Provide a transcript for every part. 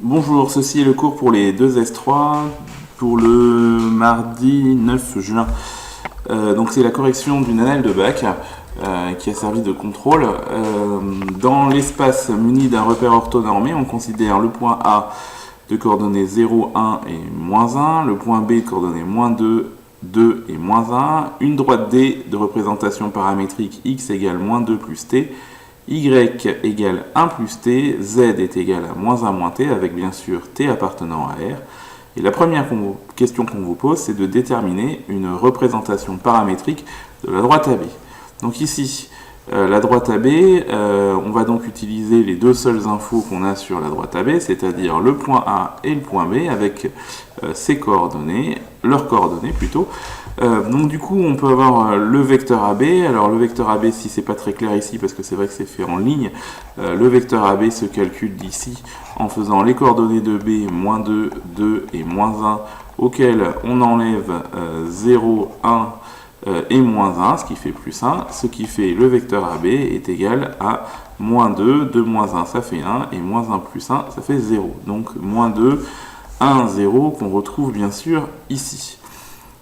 Bonjour, ceci est le cours pour les 2S3 pour le mardi 9 juin. Donc c'est la correction d'une annale de bac qui a servi de contrôle. Dans l'espace muni d'un repère orthonormé, on considère le point A de coordonnées 0, 1 et moins 1, le point B de coordonnées moins 2, 2 et moins 1, une droite D de représentation paramétrique x égale moins 2 plus t, y égale 1 plus t, z est égal à moins 1 moins t, avec bien sûr t appartenant à R. Et la première question qu'on vous pose, c'est de déterminer une représentation paramétrique de la droite AB. Donc ici, la droite AB, on va donc utiliser les deux seules infos qu'on a sur la droite AB, c'est-à-dire le point A et le point B, avec ses coordonnées, leurs coordonnées plutôt. Donc du coup, on peut avoir le vecteur AB. Alors le vecteur AB, si c'est pas très clair ici, parce que c'est vrai que c'est fait en ligne, le vecteur AB se calcule ici en faisant les coordonnées de B, moins 2, 2 et moins 1, auxquelles on enlève 0, 1 et moins 1, ce qui fait plus 1, ce qui fait le vecteur AB est égal à moins 2, 2 moins 1, ça fait 1, et moins 1 plus 1, ça fait 0. Donc moins 2, 1, 0, qu'on retrouve bien sûr ici.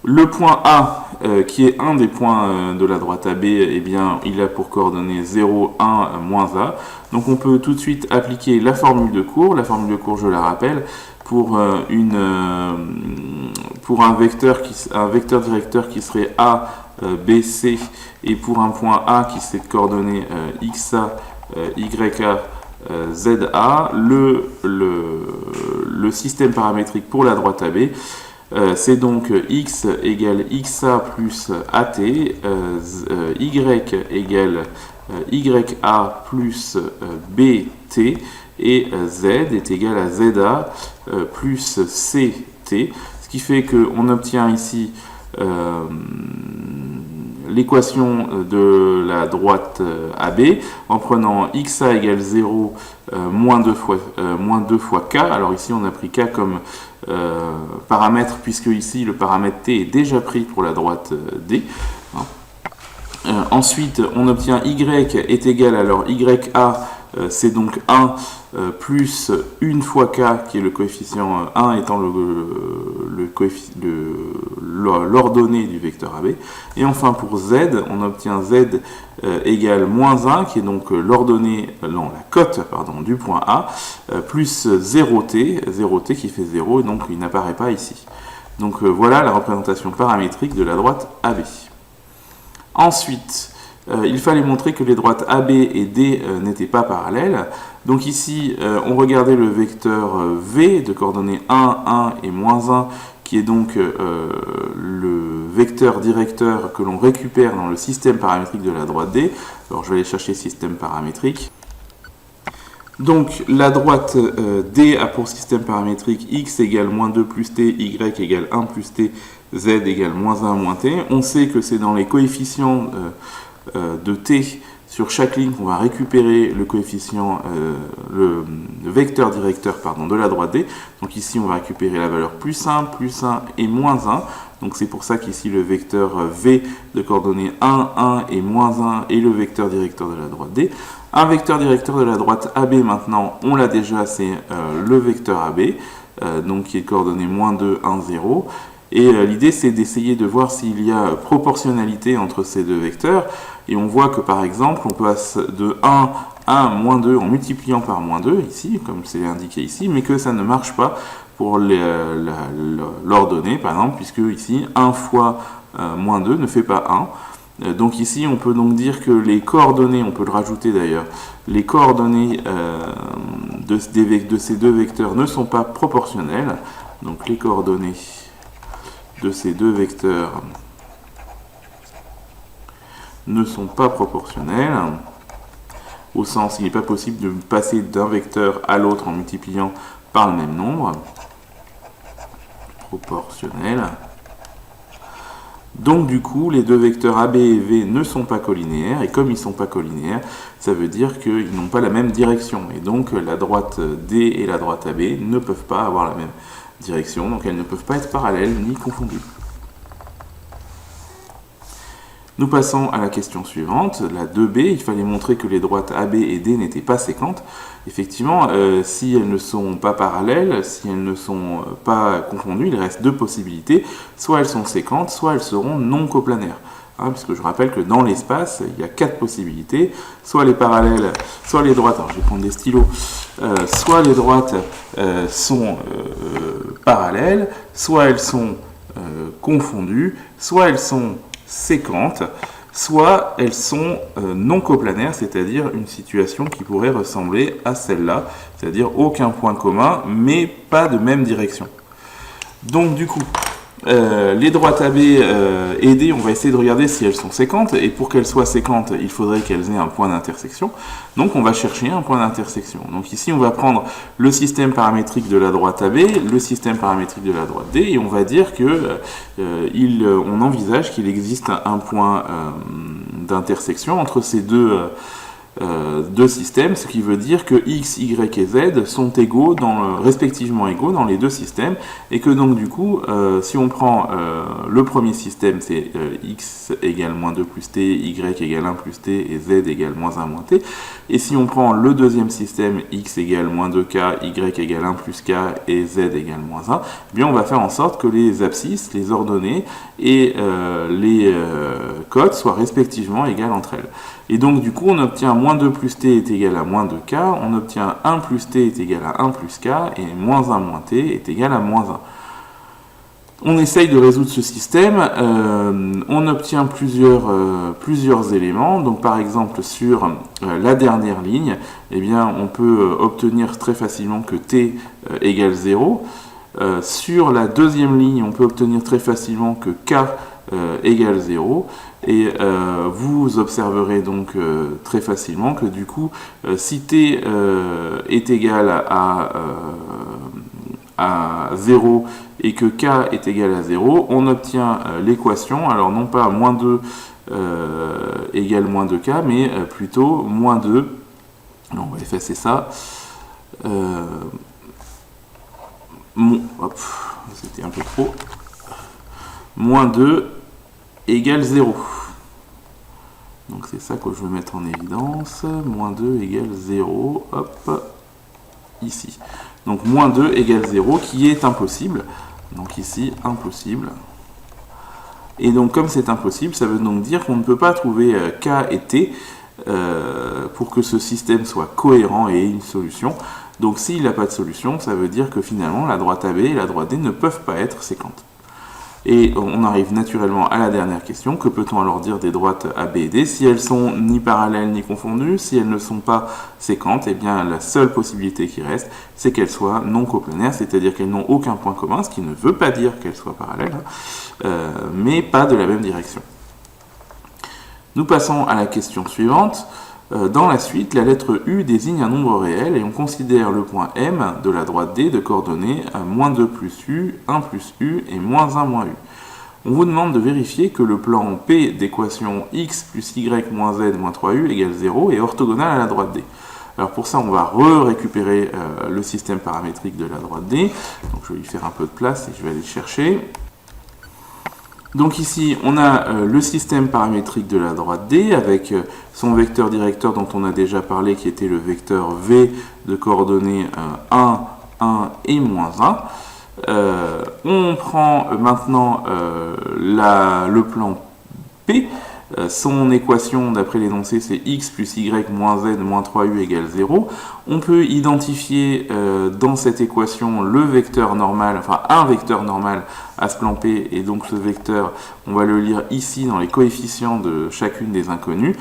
Le point A, qui est un des points de la droite AB, eh bien, il a pour coordonnées 0, 1, moins A. Donc on peut tout de suite appliquer la formule de cours. La formule de cours, je la rappelle, pour un vecteur directeur qui serait A, B, C, et pour un point A qui serait de coordonnées XA, YA, ZA, le système paramétrique pour la droite AB, c'est donc x égale xa plus at, y égale ya plus bt, et z est égal à za plus ct, ce qui fait qu'on obtient ici l'équation de la droite AB en prenant xa égale 0 moins 2 fois k. Alors ici on a pris k comme paramètre, puisque ici le paramètre t est déjà pris pour la droite D. Ensuite on obtient y est égal, alors ya c'est donc 1 plus 1 fois k, qui est le coefficient 1 étant l'ordonnée du vecteur AB. Et enfin pour z, on obtient z égale moins 1, qui est donc l'ordonnée, non, la cote pardon, du point A, plus 0t qui fait 0, et donc il n'apparaît pas ici. Donc voilà la représentation paramétrique de la droite AB. Ensuite, il fallait montrer que les droites AB et D n'étaient pas parallèles. Donc ici, on regardait le vecteur V de coordonnées 1, 1 et moins 1, qui est donc le vecteur directeur que l'on récupère dans le système paramétrique de la droite D. Alors je vais aller chercher système paramétrique. Donc la droite D a pour système paramétrique x égale moins 2 plus t, y égale 1 plus t, z égale moins 1 moins t. On sait que c'est dans les coefficients de t sur chaque ligne qu'on va récupérer le coefficient, le vecteur directeur de la droite D. Donc ici on va récupérer la valeur plus 1 et moins 1. Donc c'est pour ça qu'ici le vecteur V de coordonnées 1, 1 et moins 1 est le vecteur directeur de la droite D. Un vecteur directeur de la droite AB maintenant, on l'a déjà, c'est le vecteur AB, donc qui est de coordonnées moins 2, 1, 0. Et l'idée c'est d'essayer de voir s'il y a proportionnalité entre ces deux vecteurs. Et on voit que par exemple, on passe de 1 à moins 2 en multipliant par moins 2, ici, comme c'est indiqué ici, mais que ça ne marche pas pour l'ordonnée, par exemple, puisque ici, 1 fois moins 2 ne fait pas 1. Donc ici, on peut donc dire que les coordonnées, on peut le rajouter d'ailleurs, les coordonnées de ces deux vecteurs ne sont pas proportionnelles. Donc les coordonnées de ces deux vecteurs ne sont pas proportionnelles, au sens il n'est pas possible de passer d'un vecteur à l'autre en multipliant par le même nombre. Proportionnel. Donc du coup, les deux vecteurs AB et V ne sont pas collinéaires, et comme ils ne sont pas collinéaires, ça veut dire qu'ils n'ont pas la même direction. Et donc la droite D et la droite AB ne peuvent pas avoir la même direction, donc elles ne peuvent pas être parallèles ni confondues. Nous passons à la question suivante, la 2b. Il fallait montrer que les droites AB et D n'étaient pas séquentes. Effectivement, si elles ne sont pas parallèles, si elles ne sont pas confondues, il reste deux possibilités. Soit elles sont séquentes, soit elles seront non coplanaires. Puisque je rappelle que dans l'espace, il y a 4 possibilités. Soit les parallèles, soit les droites, alors je vais prendre des stylos, soit les droites sont parallèles, soit elles sont confondues, soit elles sont séquentes, soit elles sont non coplanaires, c'est-à-dire une situation qui pourrait ressembler à celle-là, c'est-à-dire aucun point commun, mais pas de même direction. Donc du coup, les droites AB et D, on va essayer de regarder si elles sont séquentes, et pour qu'elles soient séquentes, il faudrait qu'elles aient un point d'intersection. Donc on va chercher un point d'intersection. Donc ici, on va prendre le système paramétrique de la droite AB, le système paramétrique de la droite D, et on va dire que on envisage qu'il existe un point d'intersection entre ces deux systèmes, ce qui veut dire que x, y et z sont égaux respectivement égaux dans les deux systèmes, et que donc du coup, si on prend le premier système, c'est x égale moins 2 plus t, y égale 1 plus t, et z égale moins 1 moins t, et si on prend le deuxième système, x égale moins 2k, y égale 1 plus k, et z égale moins 1, eh bien on va faire en sorte que les abscisses, les ordonnées et les codes soient respectivement égales entre elles. Et donc du coup on obtient moins 2 plus t est égal à moins 2k, on obtient 1 plus t est égal à 1 plus k, et moins 1 moins t est égal à moins 1. On essaye de résoudre ce système, on obtient plusieurs éléments. Donc par exemple sur la dernière ligne, eh bien, on peut obtenir très facilement que t égale 0. Sur la deuxième ligne, on peut obtenir très facilement que k égale 0. Et vous observerez donc très facilement que du coup, si t est égal à 0 et que k est égal à 0, on obtient l'équation, alors non pas moins 2 égale moins 2k, mais plutôt moins 2, alors on va effacer ça, c'était un peu trop, moins 2 égale 0. Donc c'est ça que je veux mettre en évidence, moins 2 égale 0, hop, ici. Donc moins 2 égale 0, qui est impossible. Donc ici, impossible. Et donc comme c'est impossible, ça veut donc dire qu'on ne peut pas trouver k et t pour que ce système soit cohérent et ait une solution. Donc s'il n'a pas de solution, ça veut dire que finalement la droite AB et la droite D ne peuvent pas être séquentes. Et on arrive naturellement à la dernière question. Que peut-on alors dire des droites AB et D? Si elles sont ni parallèles ni confondues, si elles ne sont pas séquentes, eh bien la seule possibilité qui reste, c'est qu'elles soient non coplanaires, c'est-à-dire qu'elles n'ont aucun point commun, ce qui ne veut pas dire qu'elles soient parallèles, mais pas de la même direction. Nous passons à la question suivante. Dans la suite, la lettre U désigne un nombre réel et on considère le point M de la droite D de coordonnées à moins 2 plus U, 1 plus U et moins 1 moins U. On vous demande de vérifier que le plan P d'équation x plus y moins z moins 3u égale 0 est orthogonal à la droite D. Alors pour ça, on va récupérer le système paramétrique de la droite D. Donc je vais lui faire un peu de place et je vais aller le chercher. Donc ici, on a le système paramétrique de la droite D avec son vecteur directeur dont on a déjà parlé, qui était le vecteur V de coordonnées 1, 1 et moins 1. On prend maintenant le plan P. Son équation d'après l'énoncé, c'est x plus y moins z moins 3u égale 0. On peut identifier dans cette équation le vecteur normal, enfin un vecteur normal à ce plan P, et donc ce vecteur, on va le lire ici dans les coefficients de chacune des inconnues.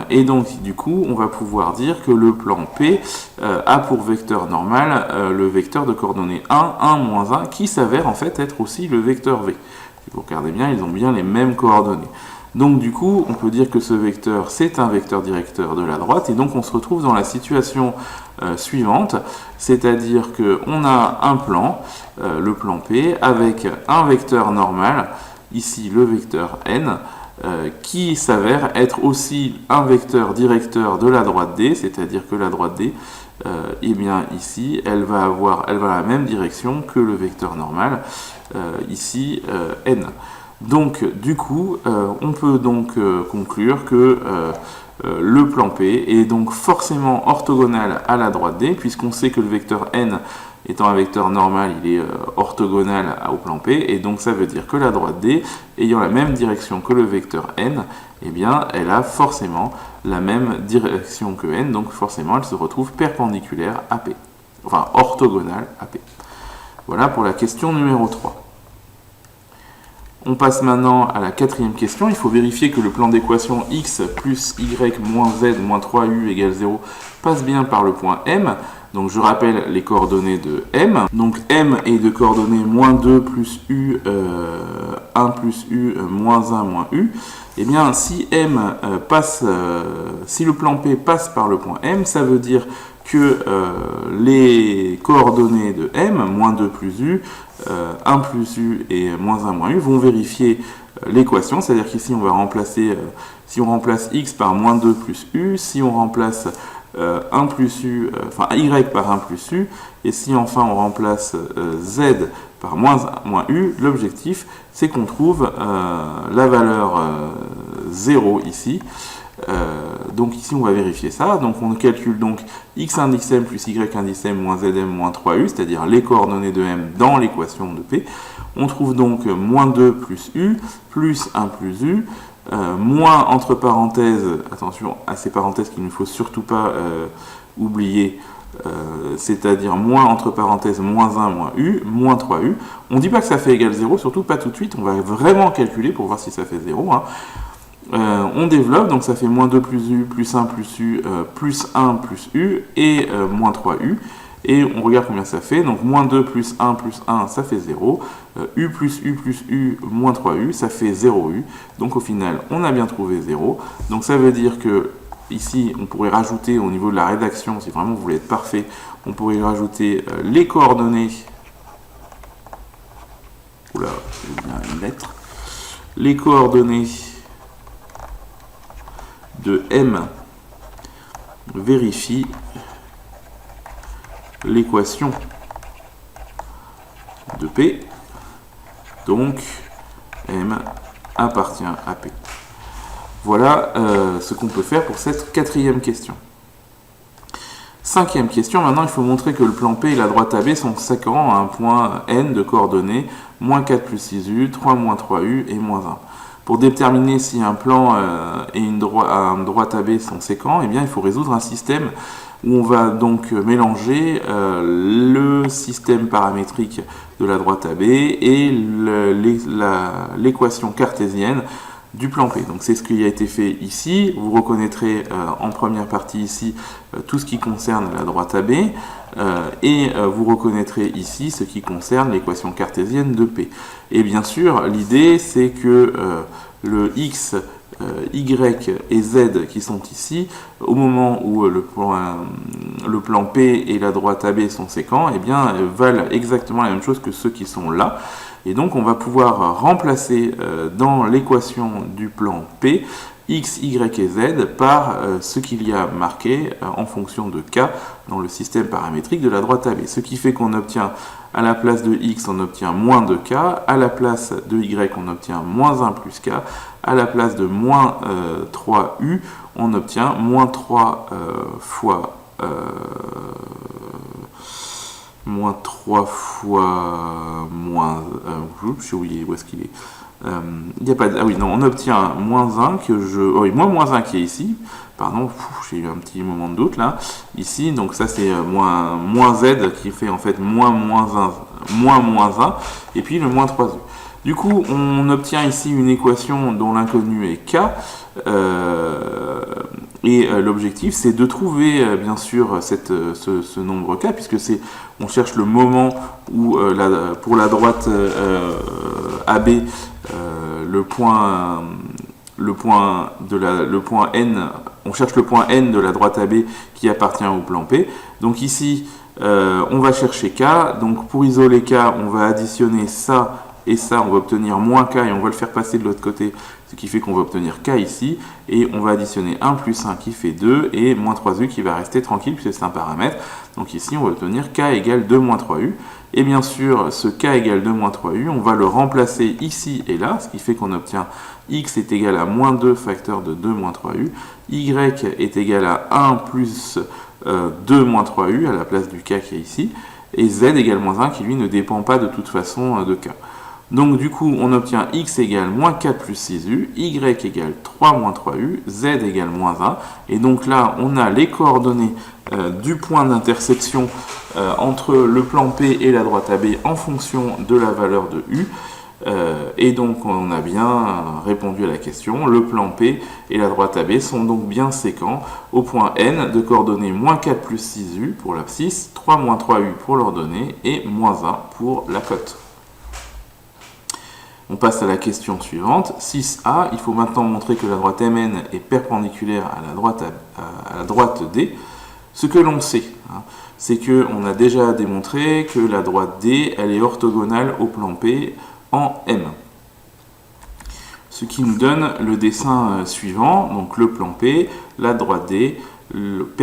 Et donc du coup, on va pouvoir dire que le plan P a pour vecteur normal le vecteur de coordonnées 1, 1, moins 1, qui s'avère en fait être aussi le vecteur V. Si vous regardez bien, ils ont bien les mêmes coordonnées. Donc du coup, on peut dire que ce vecteur, c'est un vecteur directeur de la droite, et donc on se retrouve dans la situation suivante, c'est-à-dire qu'on a un plan, le plan P, avec un vecteur normal, ici le vecteur n, qui s'avère être aussi un vecteur directeur de la droite D, c'est-à-dire que la droite D, eh bien ici, elle va la même direction que le vecteur normal, ici n. Donc du coup, on peut donc conclure que le plan P est donc forcément orthogonal à la droite D, puisqu'on sait que le vecteur n étant un vecteur normal, il est orthogonal au plan P, et donc ça veut dire que la droite D, ayant la même direction que le vecteur n, eh bien, elle a forcément la même direction que n, donc forcément, elle se retrouve perpendiculaire à P, enfin orthogonale à P. Voilà pour la question numéro 3. On passe maintenant à la quatrième question. Il faut vérifier que le plan d'équation x plus y moins z moins 3u égale 0 passe bien par le point M. Donc je rappelle les coordonnées de M. Donc M est de coordonnées moins 2 plus U, 1 plus U, moins 1 moins U. Eh bien, si si le plan P passe par le point M, ça veut dire que les coordonnées de M, moins 2 plus U, 1 plus U et moins 1 moins U, vont vérifier l'équation, c'est-à-dire qu'ici on va remplacer, si on remplace x par moins 2 plus U, si on remplace 1 plus U, enfin y par 1 plus U, et si enfin on remplace z par moins 1 moins U, l'objectif c'est qu'on trouve la valeur 0 ici. Donc ici on va vérifier ça, donc on calcule donc x indice m plus y indice m moins zm moins 3u, c'est-à-dire les coordonnées de m dans l'équation de P. On trouve donc moins 2 plus u plus 1 plus u, moins entre parenthèses, attention à ces parenthèses qu'il ne faut surtout pas oublier, c'est-à-dire moins entre parenthèses moins 1 moins u, moins 3u. On ne dit pas que ça fait égal 0, surtout pas tout de suite, on va vraiment calculer pour voir si ça fait 0. On développe, donc ça fait moins 2 plus u, plus 1 plus u, plus 1 plus u, et moins 3u. Et on regarde combien ça fait, donc moins 2 plus 1, ça fait 0. U plus u, moins 3u, ça fait 0u. Donc au final, on a bien trouvé 0. Donc ça veut dire que ici, on pourrait rajouter au niveau de la rédaction, si vraiment vous voulez être parfait, on pourrait rajouter les coordonnées. Oula, il y a une lettre. Les coordonnées de M vérifie l'équation de P, donc M appartient à P. Voilà ce qu'on peut faire pour cette quatrième question. Cinquième question, maintenant il faut montrer que le plan P et la droite AB sont séquents à un point N de coordonnées, moins 4 plus 6U, 3 moins 3U et moins 1. Pour déterminer si un plan et une droite AB sont séquents, eh bien, il faut résoudre un système où on va donc mélanger le système paramétrique de la droite AB et l'équation cartésienne du plan P. Donc c'est ce qui a été fait ici. Vous reconnaîtrez en première partie ici tout ce qui concerne la droite AB et vous reconnaîtrez ici ce qui concerne l'équation cartésienne de P. Et bien sûr, l'idée c'est que le x, y et z qui sont ici, au moment où le plan P et la droite AB sont séquents, eh bien, valent exactement la même chose que ceux qui sont là. Et donc on va pouvoir remplacer dans l'équation du plan P x, y et z par ce qu'il y a marqué en fonction de k dans le système paramétrique de la droite AB. Ce qui fait qu'on obtient à la place de x, on obtient moins 2k, à la place de y, on obtient moins 1 plus k, à la place de moins 3u, on obtient moins 3 fois moins 3 fois moins... je sais où est-ce qu'il est. Il y a pas de, ah oui, non, on obtient moins 1 que je... Oui, moins 1 qui est ici. Pardon, j'ai eu un petit moment de doute là. Ici, donc ça c'est moins z qui fait en fait moins 1. Et puis le moins 3u. Du coup, on obtient ici une équation dont l'inconnu est k. Et l'objectif, c'est de trouver, bien sûr, ce nombre k, puisque on cherche le moment où, pour la droite AB, le point n, on cherche le point n de la droite AB qui appartient au plan P. Donc ici, on va chercher k. Donc pour isoler k, on va additionner ça et ça, on va obtenir moins k, et on va le faire passer de l'autre côté, ce qui fait qu'on va obtenir k ici, et on va additionner 1 plus 1 qui fait 2, et moins 3u qui va rester tranquille, puisque c'est un paramètre. Donc ici, on va obtenir k égale 2 moins 3u. Et bien sûr, ce k égale 2 moins 3u, on va le remplacer ici et là, ce qui fait qu'on obtient x est égal à moins 2 facteur de 2 moins 3u, y est égal à 1 plus 2 moins 3u à la place du k qui est ici, et z égale moins 1 qui lui ne dépend pas de toute façon de k. Donc du coup, on obtient x égale moins 4 plus 6u, y égale 3 moins 3u, z égale moins 1. Et donc là, on a les coordonnées du point d'intersection entre le plan P et la droite AB en fonction de la valeur de u. Et donc on a bien répondu à la question. Le plan P et la droite AB sont donc bien séquents au point N de coordonnées moins 4 plus 6u pour l'abscisse, 3 moins 3u pour l'ordonnée et moins 1 pour la cote. On passe à la question suivante. 6a, il faut maintenant montrer que la droite MN est perpendiculaire à la droite D. Ce que l'on sait, c'est qu'on a déjà démontré que la droite D, elle est orthogonale au plan P en M. Ce qui nous donne le dessin suivant, donc le plan P, la droite D,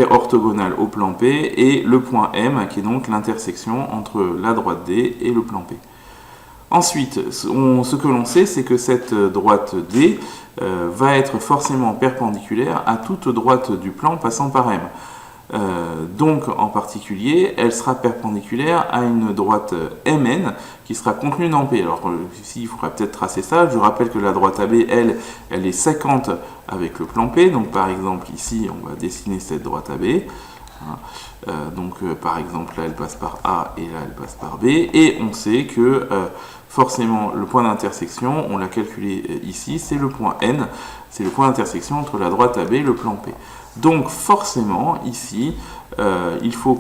orthogonale au plan P, et le point M, qui est donc l'intersection entre la droite D et le plan P. Ensuite, ce que l'on sait, c'est que cette droite D va être forcément perpendiculaire à toute droite du plan passant par M. Donc, en particulier, elle sera perpendiculaire à une droite MN qui sera contenue dans P. Alors, ici, il faudra peut-être tracer ça. Je rappelle que la droite AB, elle est séquente avec le plan P. Donc, par exemple, ici, on va dessiner cette droite AB. Par exemple, là, elle passe par A et là, elle passe par B. Et on sait que forcément, le point d'intersection, on l'a calculé ici, c'est le point N. C'est le point d'intersection entre la droite AB et le plan P. Donc, forcément, ici, il faut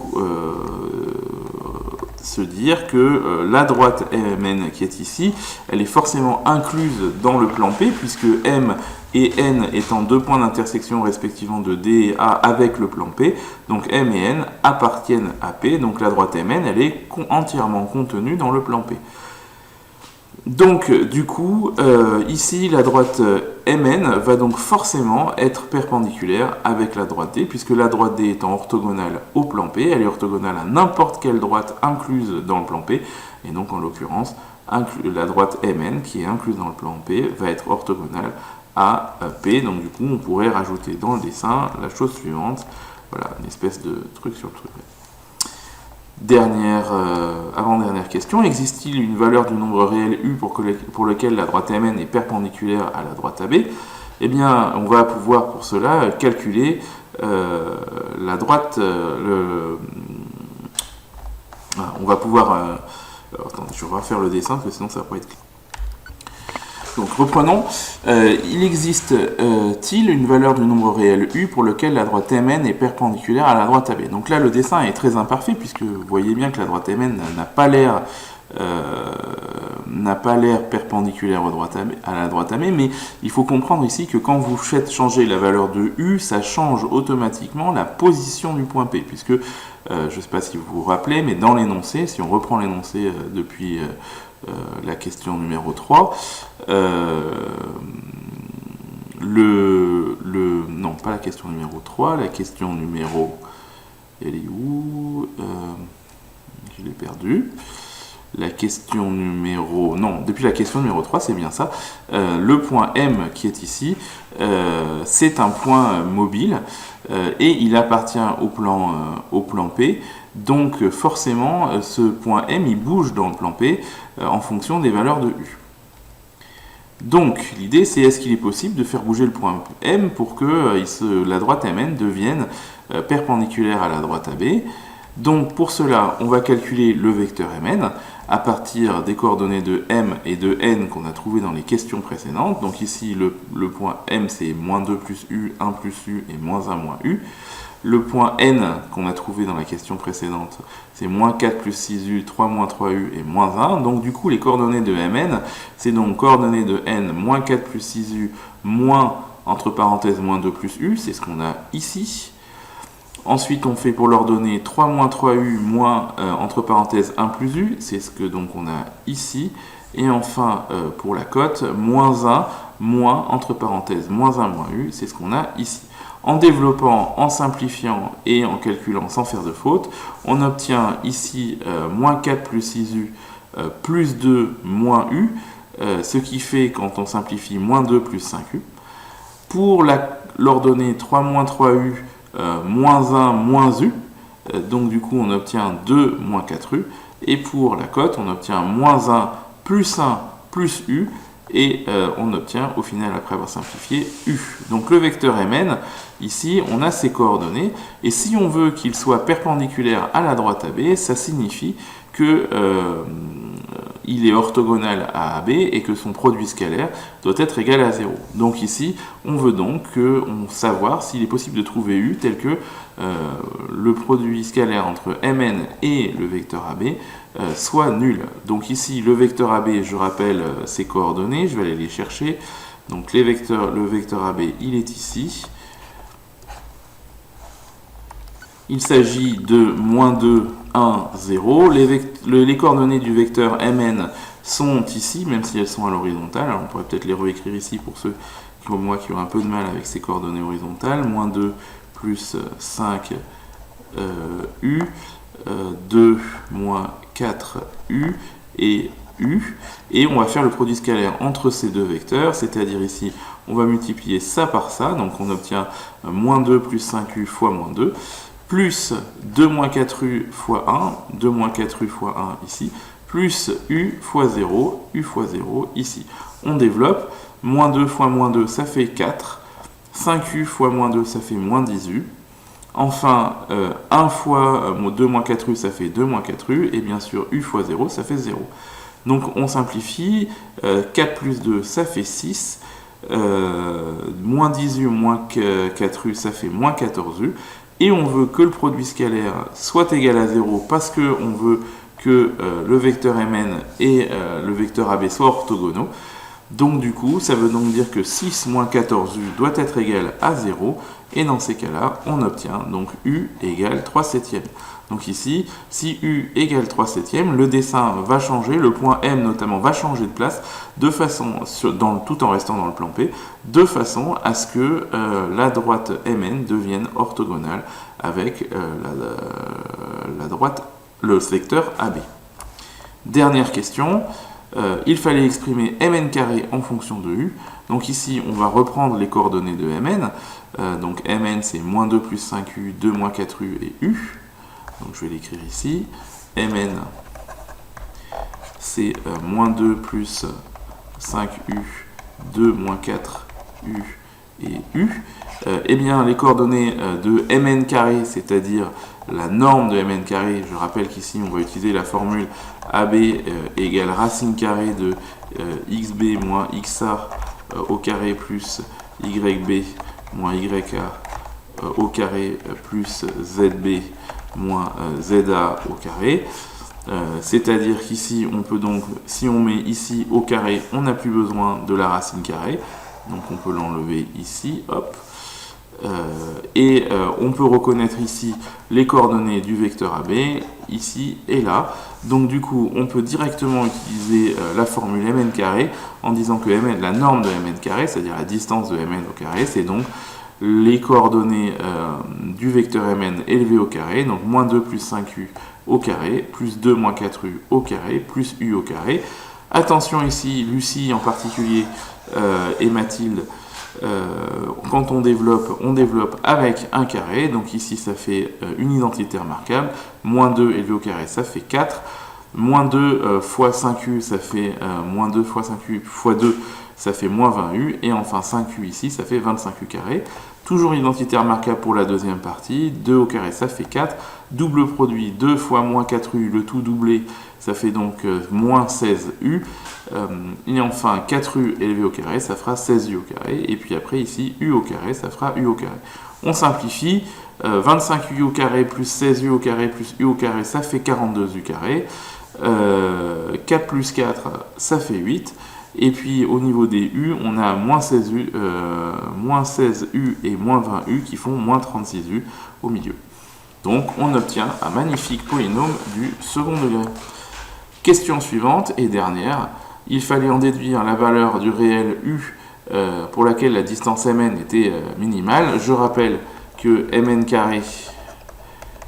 se dire que la droite MN qui est ici, elle est forcément incluse dans le plan P, puisque M et N étant deux points d'intersection respectivement de D et A avec le plan P, donc M et N appartiennent à P, donc la droite MN, elle est entièrement contenue dans le plan P. Donc, du coup, ici, la droite MN va donc forcément être perpendiculaire avec la droite D, puisque la droite D étant orthogonale au plan P, elle est orthogonale à n'importe quelle droite incluse dans le plan P, et donc en l'occurrence, la droite MN, qui est incluse dans le plan P, va être orthogonale à P, donc du coup, on pourrait rajouter dans le dessin la chose suivante, voilà, une espèce de truc sur le truc. Avant-dernière question, existe-t-il une valeur du nombre réel U pour lequel la droite MN est perpendiculaire à la droite AB? Eh bien, on va pouvoir pour cela calculer la droite... on va pouvoir... attendez, je vais refaire le dessin, parce que sinon ça va pas être clair. Donc reprenons, il existe-t-il une valeur du nombre réel U pour lequel la droite MN est perpendiculaire à la droite AB? Donc là le dessin est très imparfait puisque vous voyez bien que la droite MN n'a pas l'air perpendiculaire à la droite AB, mais il faut comprendre ici que quand vous faites changer la valeur de U, ça change automatiquement la position du point P, puisque, je ne sais pas si vous vous rappelez, mais dans l'énoncé, si on reprend l'énoncé depuis... la question numéro 3, non, pas la question numéro 3, la question numéro... Elle est où? Je l'ai perdue. La question numéro... Non, depuis la question numéro 3, c'est bien ça. Le point M qui est ici, c'est un point mobile et il appartient au plan P. Donc forcément, ce point M, il bouge dans le plan P en fonction des valeurs de U. Donc l'idée, c'est est-ce qu'il est possible de faire bouger le point M pour que la droite MN devienne perpendiculaire à la droite AB. Donc pour cela, on va calculer le vecteur Mn à partir des coordonnées de M et de N qu'on a trouvées dans les questions précédentes. Donc ici, le point M, c'est moins 2 plus U, 1 plus U et moins 1 moins U. Le point N qu'on a trouvé dans la question précédente, c'est moins 4 plus 6U, 3 moins 3U et moins 1. Donc du coup, les coordonnées de Mn, c'est donc coordonnées de N, moins 4 plus 6U, moins, entre parenthèses, moins 2 plus U. C'est ce qu'on a ici. Ensuite, on fait pour l'ordonnée 3 moins 3U, moins, entre parenthèses, 1 plus U. C'est ce que donc on a ici. Et enfin, pour la cote, moins 1, moins, entre parenthèses, moins 1, moins u, c'est ce qu'on a ici. En développant, en simplifiant et en calculant sans faire de faute, on obtient ici moins 4 plus 6u plus 2 moins u, ce qui fait, quand on simplifie, moins 2 plus 5u. Pour l'ordonnée 3 moins 3u, moins 1 moins u, donc du coup on obtient 2 moins 4u. Et pour la cote, on obtient moins 1 plus u, et on obtient au final, après avoir simplifié, u. Donc le vecteur mn, ici, on a ses coordonnées, et si on veut qu'il soit perpendiculaire à la droite AB, ça signifie que il est orthogonal à AB et que son produit scalaire doit être égal à 0. Donc ici, on veut donc savoir s'il est possible de trouver U tel que le produit scalaire entre Mn et le vecteur AB soit nul. Donc ici, le vecteur AB, je rappelle ses coordonnées, je vais aller les chercher. Donc le vecteur AB, il est ici. Il s'agit de moins 2, 1, 0. Les coordonnées du vecteur Mn sont ici, même si elles sont à l'horizontale. Alors on pourrait peut-être les réécrire ici pour ceux comme moi qui ont un peu de mal avec ces coordonnées horizontales. Moins 2 plus 5 u, 2 moins 4 u et u. Et on va faire le produit scalaire entre ces deux vecteurs, c'est-à-dire ici, on va multiplier ça par ça. Donc on obtient moins 2 plus 5u fois moins 2. Plus 2 moins 4u fois 1, 2 moins 4u fois 1 ici, plus u fois 0, u fois 0 ici. On développe, moins 2 fois moins 2, ça fait 4, 5u fois moins 2, ça fait moins 10u. Enfin, 1 fois 2 moins 4u, ça fait 2 moins 4u, et bien sûr, u fois 0, ça fait 0. Donc on simplifie, 4 plus 2, ça fait 6, moins 10u moins 4u, ça fait moins 14u. Et on veut que le produit scalaire soit égal à 0 parce qu'on veut que le vecteur Mn et le vecteur AB soient orthogonaux. Donc du coup, ça veut donc dire que 6 moins 14u doit être égal à 0. Et dans ces cas-là, on obtient donc u égale 3 septièmes. Donc ici, si u égale 3 septièmes, le dessin va changer, le point M notamment va changer de place, de façon, tout en restant dans le plan P, de façon à ce que la droite Mn devienne orthogonale avec la droite, le vecteur AB. Dernière question, il fallait exprimer Mn carré en fonction de u. Donc ici, on va reprendre les coordonnées de Mn. Donc Mn, c'est moins 2 plus 5u, 2 moins 4u et u. Donc je vais l'écrire ici. Mn, c'est moins 2 plus 5u, 2 moins 4u et u. Eh bien, les coordonnées de Mn carré, c'est-à-dire la norme de Mn carré, je rappelle qu'ici, on va utiliser la formule AB égale racine carrée de xb moins xa au carré plus yb moins yA au carré plus zb moins za au carré. C'est-à-dire qu'ici, on peut donc, si on met ici au carré, on n'a plus besoin de la racine carrée. Donc on peut l'enlever ici, hop. On peut reconnaître ici les coordonnées du vecteur AB, ici et là. Donc du coup, on peut directement utiliser la formule Mn carré en disant que Mn, la norme de Mn carré, c'est-à-dire la distance de Mn au carré, c'est donc les coordonnées du vecteur Mn élevé au carré, donc moins 2 plus 5u au carré, plus 2 moins 4u au carré, plus u au carré. Attention ici, Lucie en particulier et Mathilde, quand on développe avec un carré. Donc ici, ça fait une identité remarquable. Moins 2 élevé au carré, ça fait 4. Moins 2 fois 5u, ça fait moins 2 fois 5u fois 2, ça fait moins 20u. Et enfin 5u ici, ça fait 25u carré. Toujours identité remarquable pour la deuxième partie. 2 au carré, ça fait 4. Double produit, 2 fois moins 4u, le tout doublé, ça fait donc moins 16u. Et enfin, 4u élevé au carré, ça fera 16u au carré. Et puis après, ici, u au carré, ça fera u au carré. On simplifie. 25u au carré plus 16u au carré plus u au carré, ça fait 42u carré. 4 plus 4, ça fait 8. Et puis au niveau des u, on a moins 16u et moins 20u qui font moins 36u au milieu. Donc on obtient un magnifique polynôme du second degré. Question suivante et dernière. il fallait en déduire la valeur du réel U pour laquelle la distance Mn était minimale. Je rappelle que Mn carré,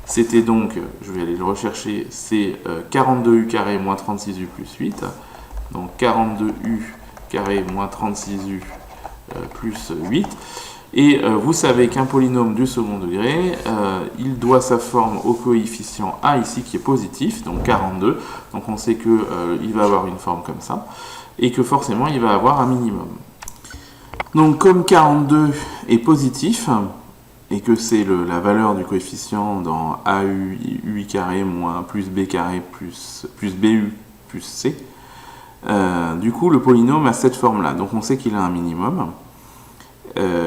c'était donc, je vais aller le rechercher, c'est 42U carré moins 36U plus 8. Donc 42U carré moins 36U plus 8. Et vous savez qu'un polynôme du second degré, il doit sa forme au coefficient A ici qui est positif, donc 42. Donc on sait qu'il va avoir une forme comme ça, et que forcément il va avoir un minimum. Donc comme 42 est positif, et que c'est la valeur du coefficient dans AU, UI carré moins plus B carré plus BU plus C, du coup le polynôme a cette forme-là. Donc on sait qu'il a un minimum.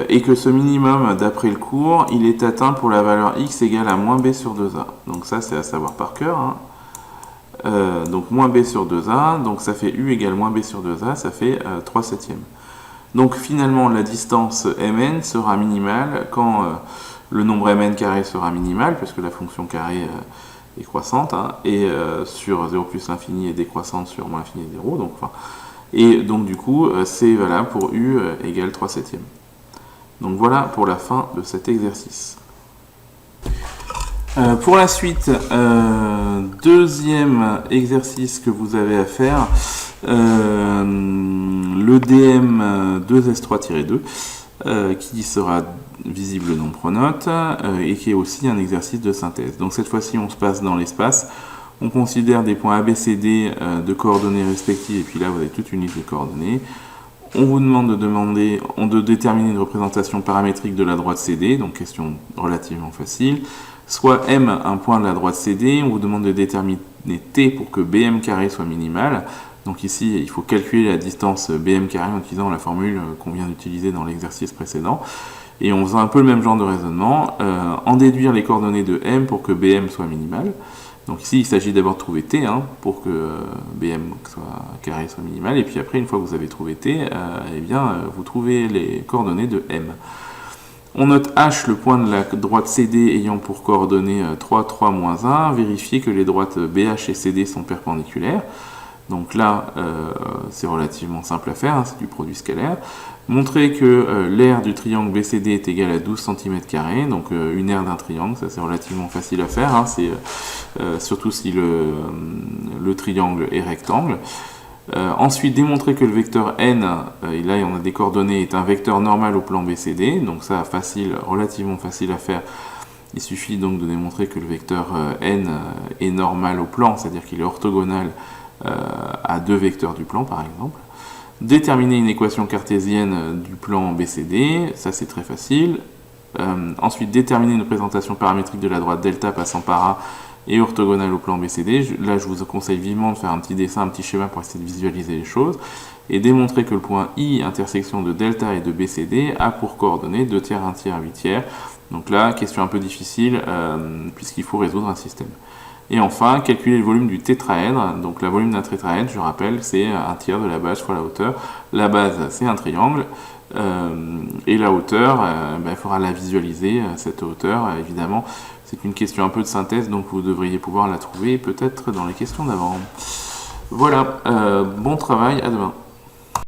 Et que ce minimum, d'après le cours, il est atteint pour la valeur x égale à moins b sur 2a. Donc ça, c'est à savoir par cœur. Hein. Donc moins b sur 2a, donc ça fait u égale moins b sur 2a, ça fait 3 septièmes. Donc finalement, la distance mn sera minimale quand le nombre mn carré sera minimal, puisque la fonction carré est croissante, hein, et sur 0 plus l'infini est décroissante sur moins l'infini est 0. Donc, et donc du coup, c'est valable pour u égale 3 septièmes. Donc voilà pour la fin de cet exercice. Pour la suite, deuxième exercice que vous avez à faire, le DM 2S3-2, qui sera visible non pronote, et qui est aussi un exercice de synthèse. Donc cette fois-ci, on se passe dans l'espace. On considère des points ABCD de coordonnées respectives, et puis là, vous avez toute une liste de coordonnées. On vous demande de déterminer une représentation paramétrique de la droite CD, donc question relativement facile. Soit M, un point de la droite CD, on vous demande de déterminer T pour que BM carré soit minimal. Donc ici, il faut calculer la distance BM carré en utilisant la formule qu'on vient d'utiliser dans l'exercice précédent. Et on faisant un peu le même genre de raisonnement, en déduire les coordonnées de M pour que BM soit minimal. Donc ici, il s'agit d'abord de trouver T, hein, pour que BM carré soit minimal, et puis après, une fois que vous avez trouvé T, eh bien, vous trouvez les coordonnées de M. On note H, le point de la droite CD ayant pour coordonnées 3, 3, moins 1, vérifier que les droites BH et CD sont perpendiculaires. Donc là, c'est relativement simple à faire, hein, c'est du produit scalaire. Montrer que l'aire du triangle BCD est égale à 12 cm², donc une aire d'un triangle, ça c'est relativement facile à faire, hein, surtout si le triangle est rectangle. Ensuite, démontrer que le vecteur n, et là on a des coordonnées, est un vecteur normal au plan BCD, donc ça relativement facile à faire. Il suffit donc de démontrer que le vecteur n est normal au plan, c'est-à-dire qu'il est orthogonal à deux vecteurs du plan par exemple. Déterminer une équation cartésienne du plan BCD, ça c'est très facile. Ensuite, déterminer une représentation paramétrique de la droite delta passant par A et orthogonale au plan BCD. Là, je vous conseille vivement de faire un petit dessin, un petit schéma pour essayer de visualiser les choses. Et démontrer que le point I, intersection de delta et de BCD, a pour coordonnées 2 tiers, 1 tiers, 8 tiers. Donc là, question un peu difficile, puisqu'il faut résoudre un système. Et enfin, calculer le volume du tétraèdre. Donc le volume d'un tétraèdre, je rappelle, c'est 1 tiers de la base fois la hauteur. La base, c'est un triangle. Et la hauteur, il faudra la visualiser, cette hauteur, évidemment. C'est une question un peu de synthèse, donc vous devriez pouvoir la trouver peut-être dans les questions d'avant. Voilà, bon travail, à demain.